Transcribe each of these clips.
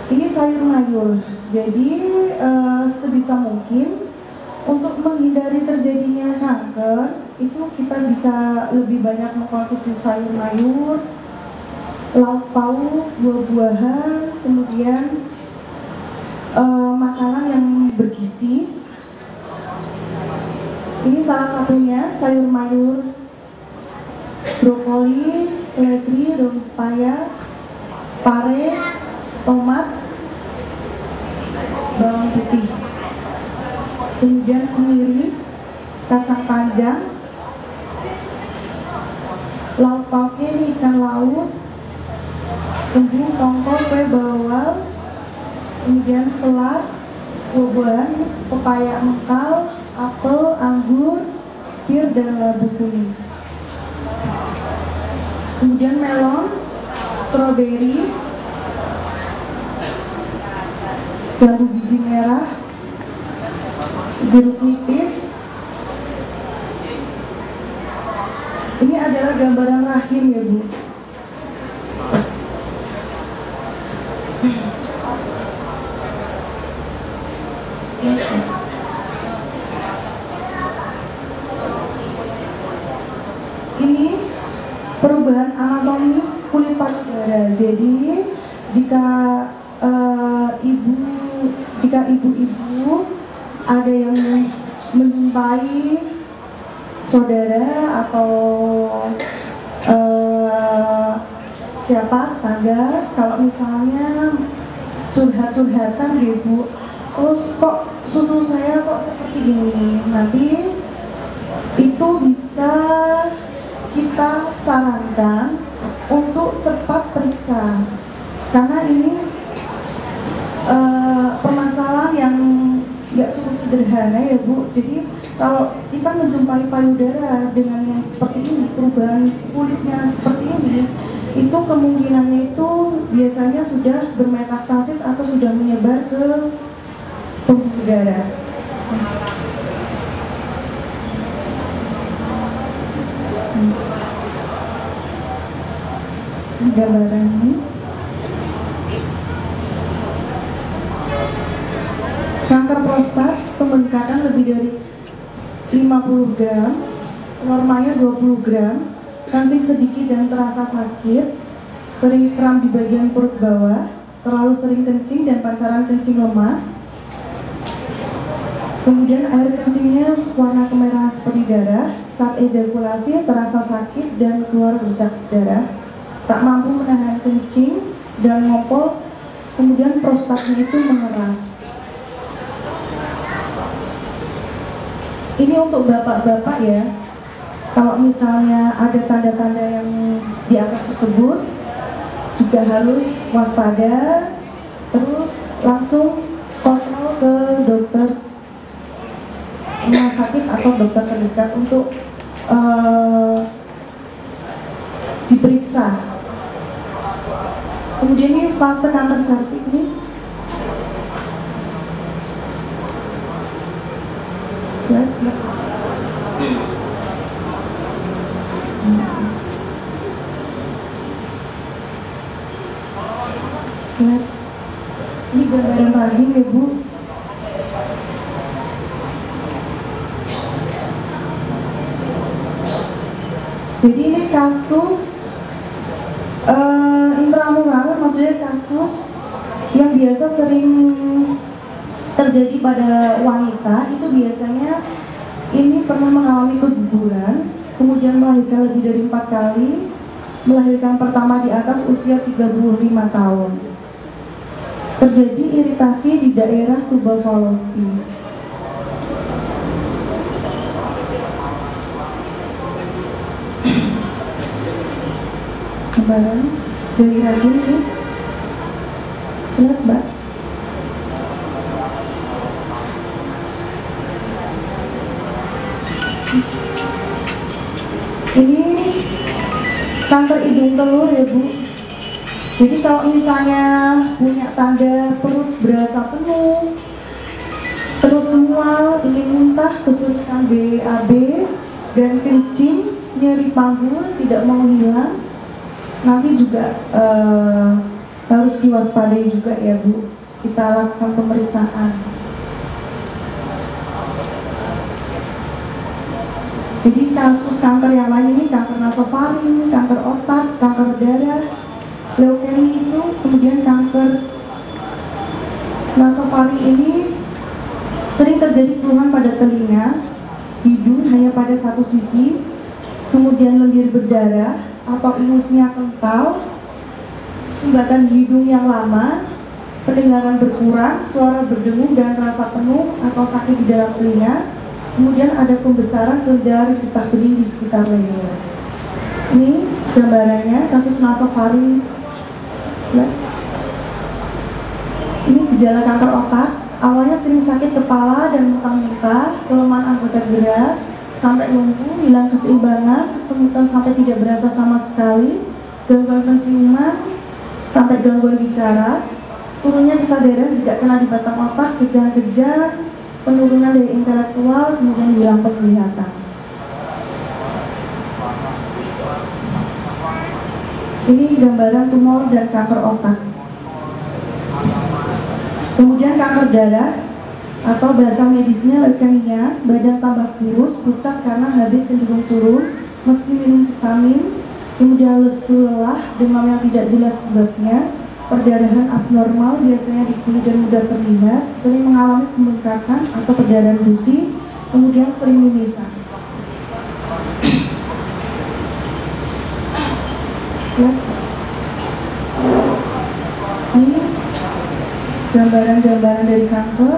Ini sayur mayur. Jadi sebisa mungkin untuk menghindari terjadinya kanker itu kita bisa lebih banyak mengkonsumsi sayur mayur, lauk pauk, buah-buahan, kemudian makanan yang bergizi. Ini salah satunya sayur mayur, brokoli, seledri, daun pepaya, pare, tomat, bawang putih, kemudian kemiri, kacang panjang, lauk pauknya ini ikan laut, kembung, tongkol, kue bawal, kemudian selat, buah-buahan, pepaya engkal, apel, anggur, pir, dan labu kuning. Kemudian melon, stroberi, jambu biji merah, jeruk nipis. Ini adalah gambaran rahim ya Bu. Ini perubahan anatomis kulit payudara. Jadi jika ibu-ibu ada yang menjumpai saudara atau siapa tetangga, kalau misalnya curhat-curhatan ibu, oh kok susu saya kok seperti ini, nanti itu bisa kita sarankan untuk cepat periksa, karena ini permasalahan yang nggak cukup sederhana ya Bu. Jadi kalau kita menjumpai payudara dengan yang seperti ini, perubahan kulitnya seperti ini, itu kemungkinannya itu biasanya sudah bermetastasis atau sudah menyebar ke pembuluh darah. Gambaran ini. Kanker prostat, pembengkakan lebih dari 50 gram, normalnya 20 gram, kencing sedikit dan terasa sakit, sering kram di bagian perut bawah, terlalu sering kencing dan pancaran kencing lemah, kemudian air kencingnya warna kemerahan seperti darah, saat ejakulasi terasa sakit dan keluar bercak darah, tak mampu menahan kencing dan ngopol, kemudian prostatnya itu mengeras. Ini untuk bapak-bapak ya, kalau misalnya ada tanda-tanda yang di atas tersebut juga harus waspada, terus langsung kontrol ke dokter rumah sakit atau dokter terdekat untuk diperiksa. Kemudian ini fase kanker serviks nih. Ini gambaran rahim ya Bu. Jadi ini kasus intramural, maksudnya kasus yang biasa sering terjadi pada wanita. Itu biasanya ini pernah mengalami keguguran, kemudian melahirkan lebih dari 4 kali, melahirkan pertama di atas usia 35 tahun. Terjadi iritasi di daerah tuba fallopi. Gambaran dari rahim ini, lihat Mbak. Ini kanker hidung telur ya Bu. Jadi kalau misalnya punya tanda perut berasa penuh, terus mual, ingin muntah, kesulitan BAB, dan kencing, nyeri panggul, tidak mau hilang, nanti juga harus diwaspadai juga ya Bu. Kita lakukan pemeriksaan. Jadi kasus kanker yang lain ini kanker nasofaring, kanker otak, kanker darah, leukemia itu, kemudian kanker nasofaring ini sering terjadi keluhan pada telinga, hidung hanya pada satu sisi, kemudian lendir berdarah atau ingusnya kental, sumbatan hidung yang lama, pendengaran berkurang, suara berdengung dan rasa penuh atau sakit di dalam telinga. Kemudian ada pembesaran kelenjar getah bening di sekitar leher. Ini gambarannya kasus nasofaring. Ini gejala kanker otak. Awalnya sering sakit kepala dan muntah-muntah, kelemahan anggota gerak, sampai lumpuh, hilang keseimbangan, kesemutan sampai tidak berasa sama sekali, gangguan penciuman, sampai gangguan bicara, turunnya kesadaran jika kena di batang otak, kejang-kejang, penurunan daya intelektual, kemudian hilang penglihatan. Ini gambaran tumor dan kanker otak. Kemudian kanker darah atau bahasa medisnya leukemia, badan tambah kurus, pucat karena HB cenderung turun meski minum vitamin, kemudian lesu, lelah, demam yang tidak jelas sebabnya, perdarahan abnormal biasanya di kulit dan mudah terlihat, sering mengalami pembengkakan atau perdarahan gusi, kemudian sering mimisan. Ini gambaran-gambaran dari kanker.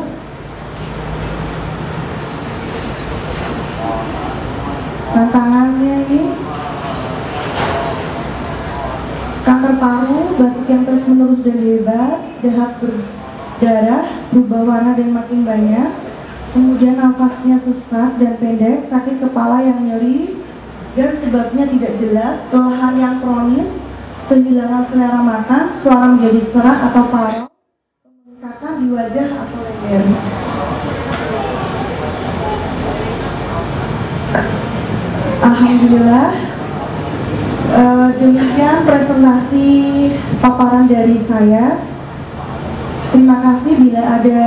Tantangannya ini kanker paru, batuk yang terus menerus dan hebat, dahak berdarah, berubah warna dan makin banyak, kemudian nafasnya sesak dan pendek, sakit kepala yang nyeri dan sebabnya tidak jelas, kelelahan yang kronis, kehilangan selera makan, suara menjadi serak atau parau, pembengkakan di wajah atau leher. Alhamdulillah, demikian presentasi paparan dari saya. Terima kasih. Bila ada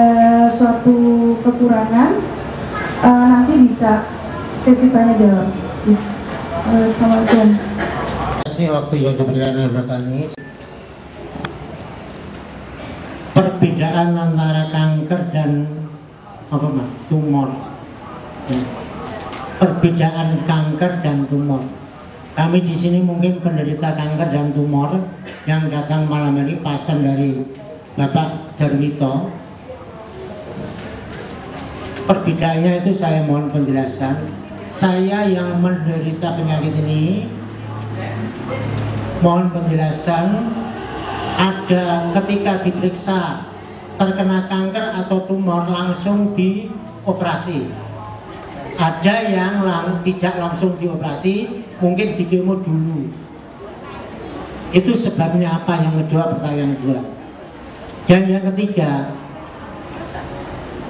suatu kekurangan, nanti bisa sesi tanya jawab. Assalamualaikum. Terima kasih waktu yang diberikan oleh kami. Perbedaan antara kanker dan tumor. Perbedaan kanker dan tumor. Kami di sini mungkin penderita kanker dan tumor yang datang malam ini pasien dari Bapak Darwito. Perbedaannya itu saya mohon penjelasan. Saya yang menderita penyakit ini mohon penjelasan. Ada ketika diperiksa terkena kanker atau tumor langsung dioperasi. Ada yang tidak langsung dioperasi, mungkin di kemo dulu. Itu sebabnya apa? Yang kedua, pertanyaan kedua. Dan yang ketiga,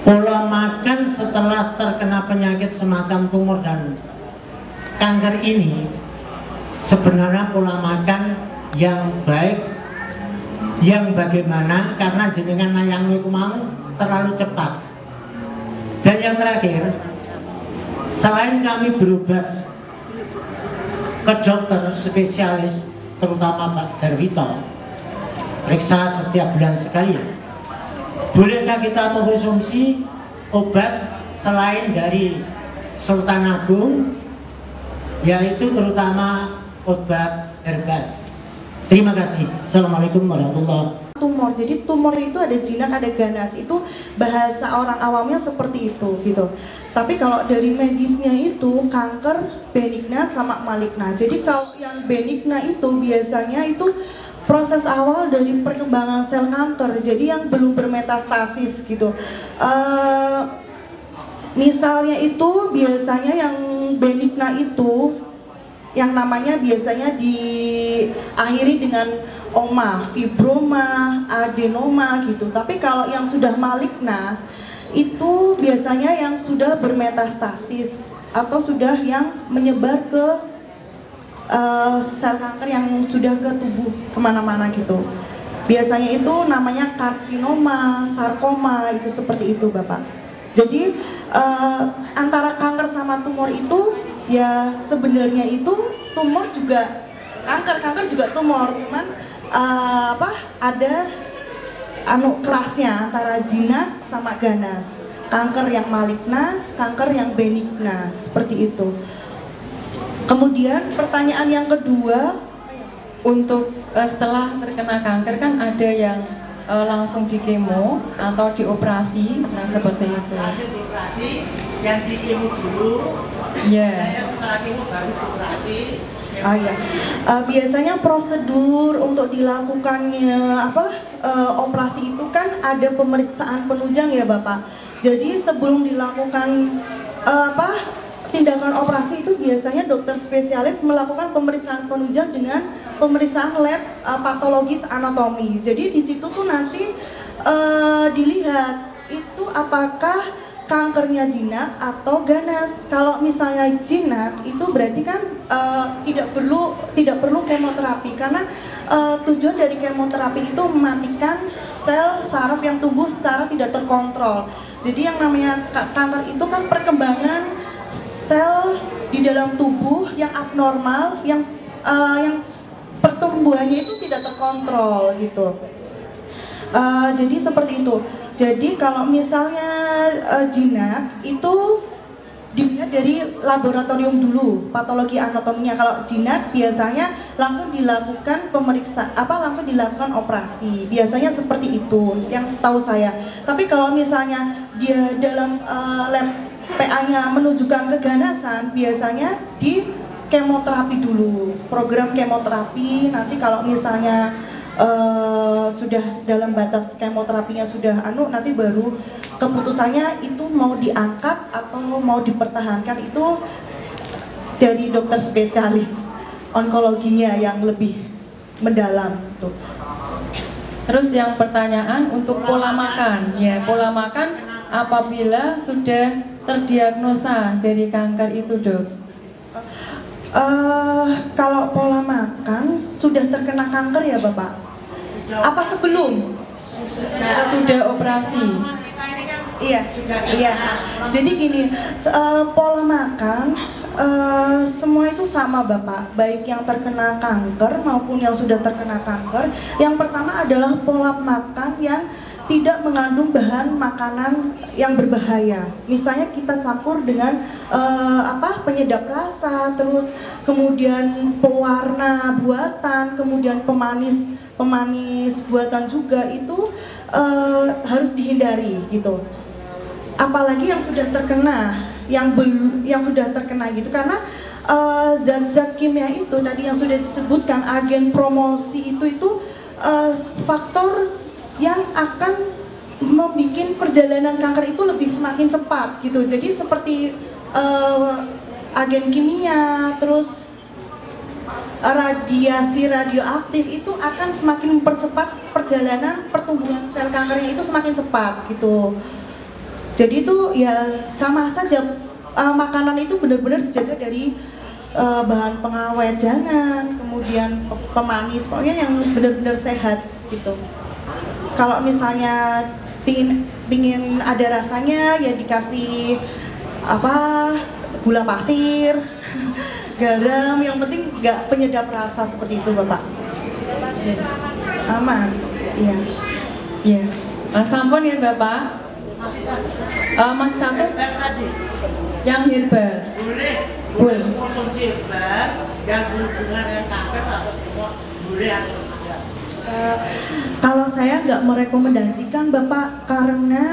pola makan setelah terkena penyakit semacam tumor dan kanker ini sebenarnya pola makan yang baik, yang bagaimana, karena jenengan yang mau terlalu cepat. Dan yang terakhir, selain kami berobat ke dokter spesialis, terutama Pak Darwito, periksa setiap bulan sekali, bolehkah kita mengkonsumsi obat selain dari Sultan Agung, yaitu terutama obat herbal? Terima kasih. Assalamualaikum warahmatullahi wabarakatuh. Tumor, jadi tumor itu ada jinak, ada ganas, itu bahasa orang awamnya seperti itu gitu. Tapi kalau dari medisnya itu kanker benigna sama maligna. Jadi kalau yang benigna itu biasanya itu proses awal dari perkembangan sel kanker, jadi yang belum bermetastasis gitu. Misalnya itu biasanya yang benigna itu yang namanya biasanya diakhiri dengan oma, fibroma, adenoma gitu. Tapi kalau yang sudah maligna itu biasanya yang sudah bermetastasis atau sudah yang menyebar ke sel kanker yang sudah ke tubuh kemana-mana gitu. Biasanya itu namanya karsinoma, sarkoma, itu seperti itu Bapak. Jadi antara kanker sama tumor itu ya sebenarnya itu tumor juga kanker juga tumor, cuman ada kelasnya antara jinak sama ganas. Kanker yang maligna, kanker yang benigna, seperti itu. Kemudian pertanyaan yang kedua, untuk setelah terkena kanker kan ada yang langsung di kemo atau dioperasi, nah seperti itu. Dioperasi, yang di kemo dulu, setelah kemo baru dioperasi. Biasanya prosedur untuk dilakukannya operasi itu kan ada pemeriksaan penunjang ya Bapak. Jadi sebelum dilakukan tindakan operasi itu biasanya dokter spesialis melakukan pemeriksaan penunjang dengan pemeriksaan lab patologis anatomi. Jadi di situ tuh nanti dilihat itu apakah kankernya jinak atau ganas. Kalau misalnya jinak itu berarti kan tidak perlu kemoterapi, karena tujuan dari kemoterapi itu mematikan sel saraf yang tumbuh secara tidak terkontrol. Jadi yang namanya kanker itu kan perkembangan sel di dalam tubuh yang abnormal, yang pertumbuhannya itu tidak terkontrol gitu. Jadi seperti itu. Jadi kalau misalnya jinak itu dilihat dari laboratorium dulu patologi anatominya. Kalau jinak biasanya langsung dilakukan langsung dilakukan operasi. Biasanya seperti itu yang setahu saya. Tapi kalau misalnya dia dalam lab PA-nya menunjukkan keganasan, biasanya di kemoterapi dulu, program kemoterapi. Nanti kalau misalnya sudah dalam batas kemoterapinya sudah nanti baru keputusannya itu mau diangkat atau mau dipertahankan, itu dari dokter spesialis onkologinya yang lebih mendalam tuh. Terus yang pertanyaan untuk pola makan, ya pola makan apabila sudah terdiagnosa dari kanker itu Dok? Kalau pola makan sudah terkena kanker ya Bapak? Apa sebelum? Sudah operasi? Iya. Jadi gini, pola makan semua itu sama Bapak, baik yang terkena kanker maupun yang sudah terkena kanker. Yang pertama adalah pola makan yang tidak mengandung bahan makanan yang berbahaya. Misalnya kita campur dengan penyedap rasa, terus kemudian pewarna buatan, kemudian pemanis buatan juga, itu harus dihindari gitu. Apalagi yang sudah terkena, yang sudah terkena gitu, karena zat-zat kimia itu tadi yang sudah disebutkan, agen promosi itu faktor yang akan membuat perjalanan kanker itu lebih semakin cepat gitu. Jadi seperti agen kimia, terus radiasi radioaktif itu akan semakin mempercepat perjalanan pertumbuhan sel kankernya itu semakin cepat gitu. Jadi itu ya sama saja, makanan itu benar-benar dijaga dari bahan pengawet jangan, kemudian pemanis, pokoknya yang benar-benar sehat gitu. Kalau misalnya pingin ada rasanya ya dikasih gula pasir, garam, yang penting nggak penyedap rasa seperti itu Bapak. Aman. Iya. Iya. Sampun ya Bapak. Masih satu? Yang herbal. Boleh. Konsumsi herbal yang berhubungan dengan kanker atau tumor boleh. Kalau saya nggak merekomendasikan Bapak, karena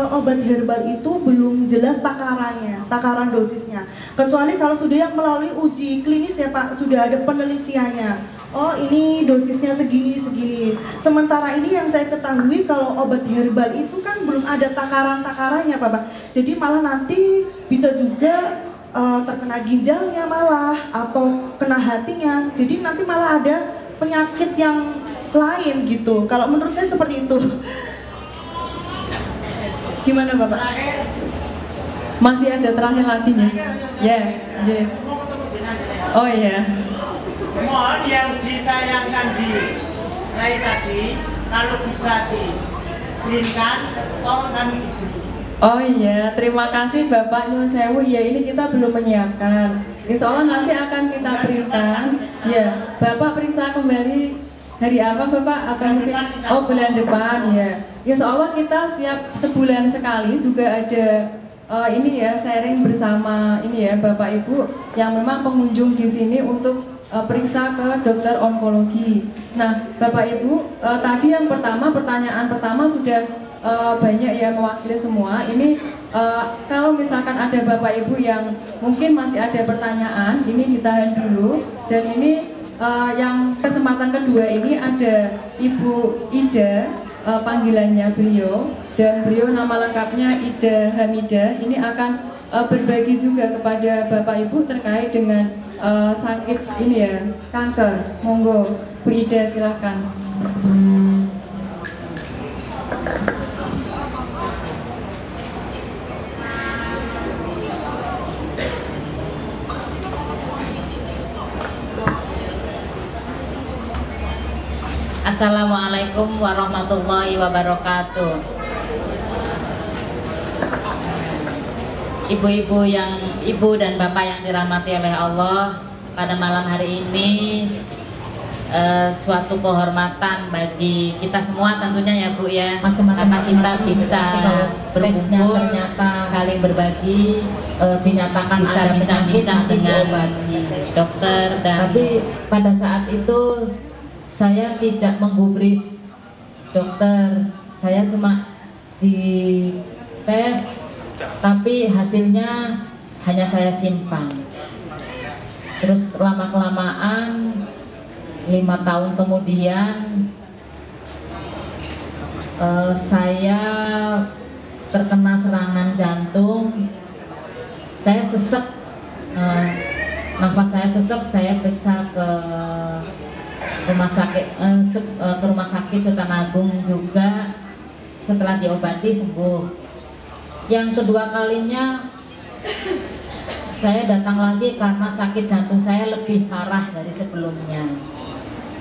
obat herbal itu belum jelas takaran dosisnya. Kecuali kalau sudah yang melalui uji klinis ya Pak, sudah ada penelitiannya. Oh ini dosisnya segini. Sementara ini yang saya ketahui kalau obat herbal itu kan belum ada takarannya Pak. Jadi malah nanti bisa juga terkena ginjalnya malah, atau kena hatinya. Jadi nanti malah ada penyakit yang lain gitu. Kalau menurut saya seperti itu. Gimana Bapak? Masih ada terakhir lagi nih. Ya, yeah. Oh iya. Mohon yang ditayangkan di saya tadi kalau bisa diberikan tolong kami diberi. Oh iya, terima kasih Bapak Nyun Sewu. Ya, ini kita belum menyiapkan. Insya Allah nanti akan kita berikan. Ya, Bapak periksa kembali hari apa Bapak? Akan mungkin bulan depan ya. Insya Allah kita setiap sebulan sekali juga ada ini ya, sharing bersama ini ya Bapak Ibu yang memang pengunjung di sini untuk periksa ke dokter onkologi. Nah, Bapak Ibu, tadi yang pertanyaan pertama sudah banyak ya mewakili semua. Ini kalau misalkan ada Bapak Ibu yang mungkin masih ada pertanyaan, ini ditahan dulu. Dan ini yang kesempatan kedua ini ada Ibu Ida, panggilannya beliau, dan beliau nama lengkapnya Ida Hamidah. Ini akan berbagi juga kepada Bapak Ibu terkait dengan sakit ini ya, kanker. Monggo Bu Ida, silakan. Assalamualaikum warahmatullahi wabarakatuh. Ibu dan bapak yang dirahmati oleh Allah, pada malam hari ini suatu kehormatan bagi kita semua tentunya ya Bu ya, karena kita bisa berkumpul, saling berbagi, dinyatakan bisa bincang-bincang dengan dokter. Dan tapi pada saat itu saya tidak menggubris dokter, saya cuma dites, tapi hasilnya hanya saya simpan. Terus lama-kelamaan 5 tahun kemudian saya terkena serangan jantung, saya sesek, nafas saya sesek, saya periksa ke rumah sakit Sultan Agung juga. Setelah diobati sembuh. Yang kedua kalinya saya datang lagi karena sakit jantung saya lebih parah dari sebelumnya.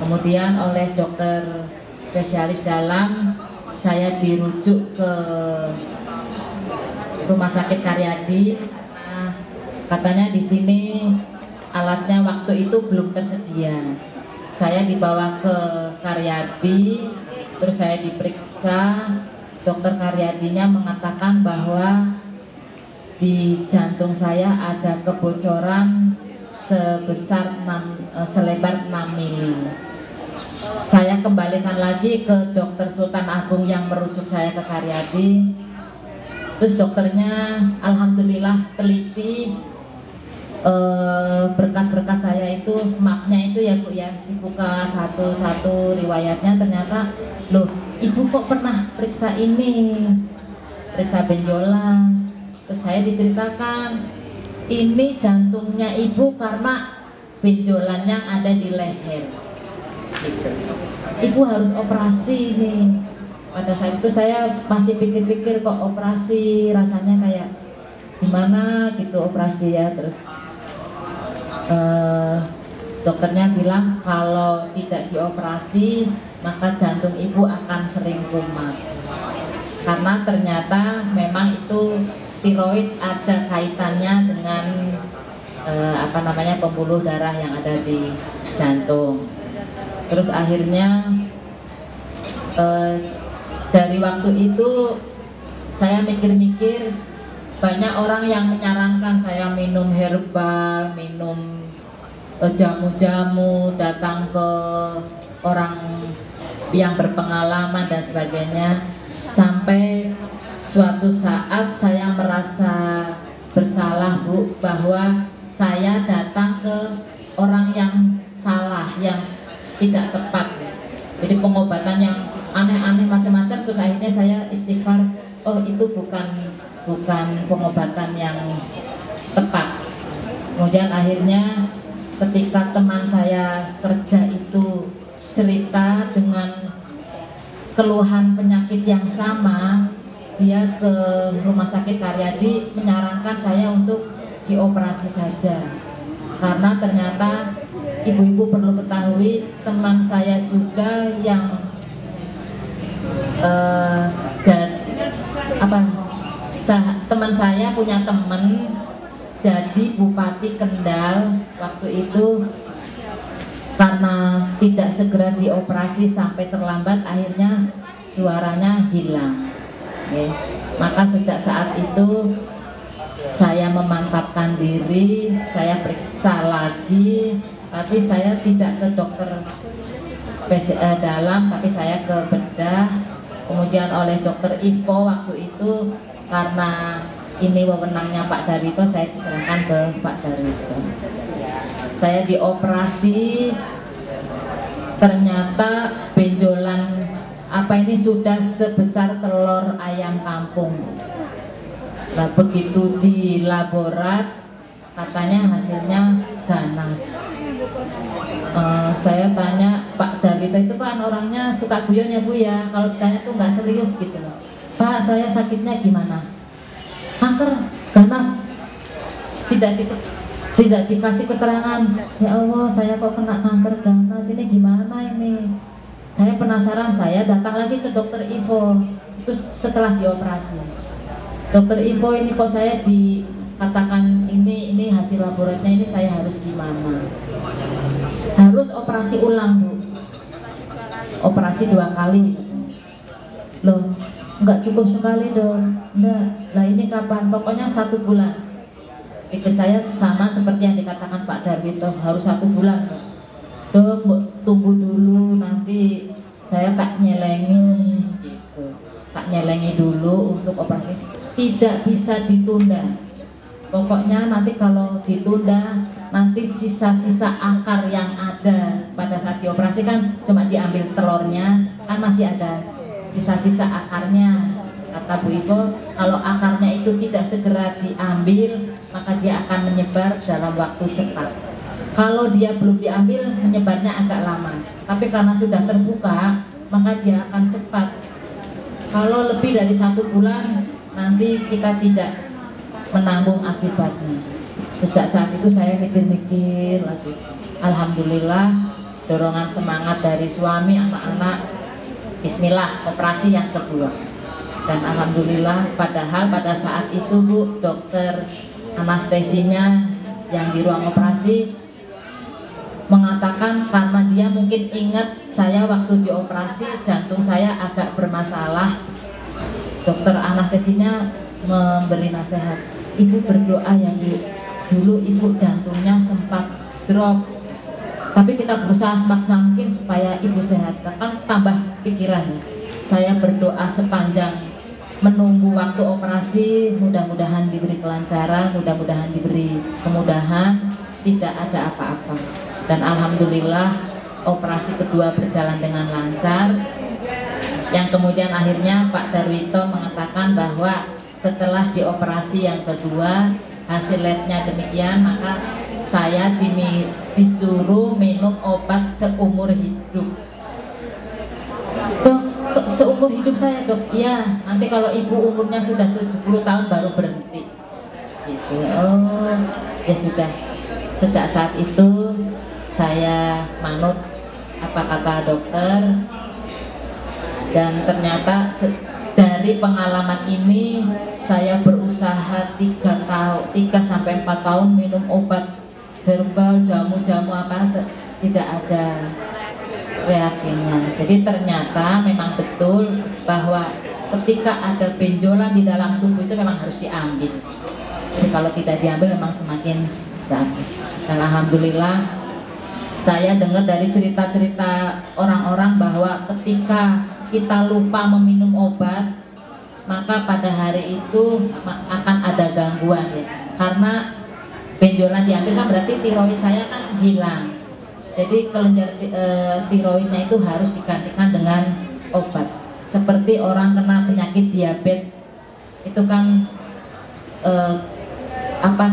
Kemudian oleh dokter spesialis dalam saya dirujuk ke rumah sakit Karyadi. Nah, katanya di sini alatnya waktu itu belum tersedia. Saya dibawa ke Karyadi, terus saya diperiksa. Dokter Karyadinya mengatakan bahwa di jantung saya ada kebocoran selebar 6 mili. Saya kembalikan lagi ke dokter Sultan Agung yang merujuk saya ke Karyadi. Terus dokternya alhamdulillah teliti. Berkas-berkas saya itu, mapnya itu ya Bu ya, dibuka satu-satu riwayatnya, ternyata loh ibu kok pernah periksa ini, periksa benjolan. Terus saya diceritakan ini jantungnya ibu karena benjolan yang ada di leher gitu. Ibu harus operasi nih. Pada saat itu saya masih pikir-pikir kok operasi, rasanya kayak gimana gitu operasi ya. Terus dokternya bilang kalau tidak dioperasi maka jantung ibu akan sering kumat, karena ternyata memang itu tiroid ada kaitannya dengan pembuluh darah yang ada di jantung. Terus akhirnya dari waktu itu saya mikir-mikir, banyak orang yang menyarankan saya minum herbal, minum jamu-jamu, datang ke orang yang berpengalaman dan sebagainya. Sampai suatu saat saya merasa bersalah Bu, bahwa saya datang ke orang yang salah, yang tidak tepat. Jadi pengobatan yang aneh-aneh macam-macam. Terus akhirnya saya istighfar, oh itu bukan pengobatan yang tepat. Kemudian akhirnya ketika teman saya kerja itu cerita dengan keluhan penyakit yang sama, dia ke rumah sakit Karyadi menyarankan saya untuk dioperasi saja, karena ternyata ibu-ibu perlu ketahui, teman saya juga yang teman saya punya teman jadi Bupati Kendal waktu itu, karena tidak segera dioperasi sampai terlambat akhirnya suaranya hilang. Oke. Maka sejak saat itu saya memantapkan diri, saya periksa lagi, tapi saya tidak ke dokter dalam, tapi saya ke bedah. Kemudian oleh dokter Ivo waktu itu, karena ini wewenangnya Pak Darwito, saya diserahkan ke Pak Darwito. Saya dioperasi, ternyata benjolan ini sudah sebesar telur ayam kampung. Nah, begitu di laborat katanya hasilnya ganas. Saya tanya, Pak Darwito itu kan orangnya suka guyon ya Bu ya, kalau ditanya tuh nggak serius gitu loh. Pak, saya sakitnya gimana? Kanker, ganas, tidak dikasih keterangan. Ya Allah, saya kok kena kanker ganas, ini gimana ini? Saya penasaran, saya datang lagi ke dokter Ivo itu setelah dioperasi. Dokter Ivo, ini kok saya dikatakan ini hasil laboratoriumnya, ini saya harus gimana? Harus operasi ulang Bu, operasi 2 kali. Loh, nggak cukup sekali dong. Enggak, lah ini kapan? Pokoknya 1 bulan. Pikir saya sama seperti yang dikatakan Pak Darwito, harus 1 bulan. Dok, tunggu dulu, nanti saya tak nyelengi gitu. Tak nyelengi dulu untuk operasi. Tidak bisa ditunda. Pokoknya nanti kalau ditunda, nanti sisa-sisa akar yang ada pada saat dioperasi kan cuma diambil telurnya, kan masih ada sisa-sisa akarnya. Kata Bu Iko, kalau akarnya itu tidak segera diambil, maka dia akan menyebar dalam waktu cepat. Kalau dia belum diambil, menyebarnya agak lama. Tapi karena sudah terbuka, maka dia akan cepat. Kalau lebih dari 1 bulan, nanti kita tidak menanggung akibatnya. Sejak saat itu saya mikir-mikir lagi. Alhamdulillah, dorongan semangat dari suami, anak-anak, bismillah, operasi yang kedua. Dan alhamdulillah, padahal pada saat itu Bu, dokter anestesinya yang di ruang operasi mengatakan karena dia mungkin ingat saya waktu dioperasi jantung saya agak bermasalah. Dokter anestesinya memberi nasihat, Ibu berdoa ya Bu, dulu Ibu jantungnya sempat drop, tapi kita berusaha semaksimal mungkin supaya Ibu sehat. Kan tambah pikiran, saya berdoa sepanjang menunggu waktu operasi, mudah-mudahan diberi kelancaran, mudah-mudahan diberi kemudahan, tidak ada apa-apa. Dan alhamdulillah operasi kedua berjalan dengan lancar, yang kemudian akhirnya Pak Darwito mengatakan bahwa setelah dioperasi yang kedua hasil labnya demikian, maka saya disuruh minum obat seumur hidup. Dok, seumur hidup saya Dok? Iya, nanti kalau Ibu umurnya sudah 70 tahun baru berhenti gitu. Oh ya sudah. Sejak saat itu saya manut apa kata dokter, dan ternyata dari pengalaman ini saya berusaha 3 sampai 4 tahun minum obat herbal, jamu-jamu apa, tidak ada reaksinya. Jadi ternyata memang betul bahwa ketika ada benjolan di dalam tubuh itu memang harus diambil. Jadi kalau tidak diambil memang semakin besar. Dan alhamdulillah saya dengar dari cerita-cerita orang-orang bahwa ketika kita lupa meminum obat, maka pada hari itu akan ada gangguan ya. Karena benjolan diambil kan berarti tiroid saya kan hilang. Jadi kelenjar tiroidnya itu harus digantikan dengan obat. Seperti orang kena penyakit diabetes itu kan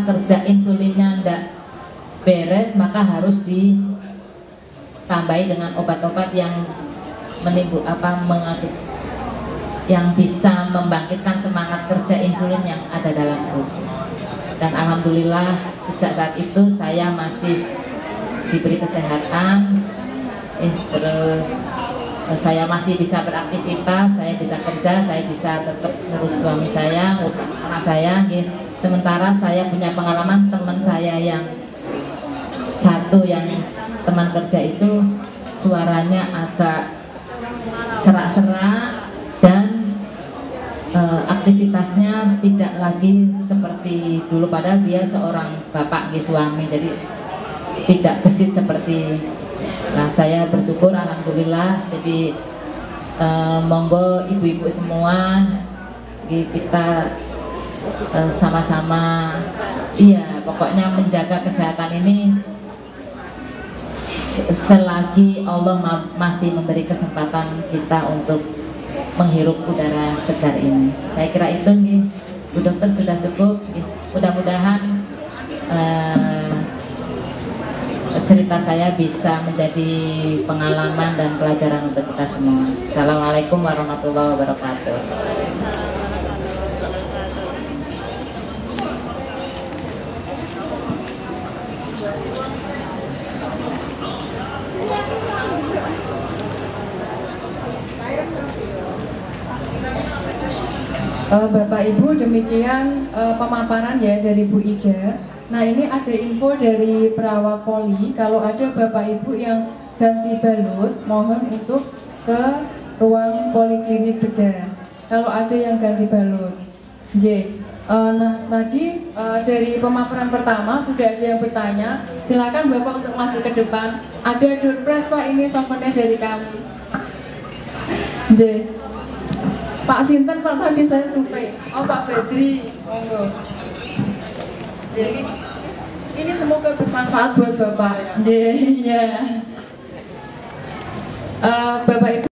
kerja insulinnya ndak beres, maka harus ditambahi dengan obat-obat yang yang bisa membangkitkan semangat kerja insulin yang ada dalam tubuh. Dan alhamdulillah sejak saat itu saya masih diberi kesehatan, terus saya masih bisa beraktivitas, saya bisa kerja, saya bisa tetap ngurus suami saya, ngurus anak saya. Sementara saya punya pengalaman teman saya yang satu yang teman kerja itu suaranya agak serak-serak dan aktivitasnya tidak lagi seperti dulu, padahal dia seorang bapak suami, jadi tidak gesit seperti. Nah, saya bersyukur alhamdulillah. Jadi monggo ibu-ibu semua kita sama-sama pokoknya menjaga kesehatan ini selagi Allah masih memberi kesempatan kita untuk menghirup udara segar ini. Saya kira itu nih, Bu Dokter, sudah cukup. Mudah-mudahan cerita saya bisa menjadi pengalaman dan pelajaran untuk kita semua. Assalamualaikum warahmatullahi wabarakatuh. Bapak Ibu, demikian pemaparan ya dari Bu Ida. Nah, ini ada info dari perawat poli, kalau ada Bapak Ibu yang ganti balut, mohon untuk ke ruang poliklinik bedah. Kalau ada yang ganti balut. Nah, tadi dari pemaparan pertama sudah ada yang bertanya. Silakan Bapak untuk maju ke depan. Ada door prize Pak, ini souvenir dari kami. Pak Sinten, Pak, tadi saya survei. Oh, Pak Badri, monggo. Ini semoga bermanfaat buat Bapak. Bapak Ibu.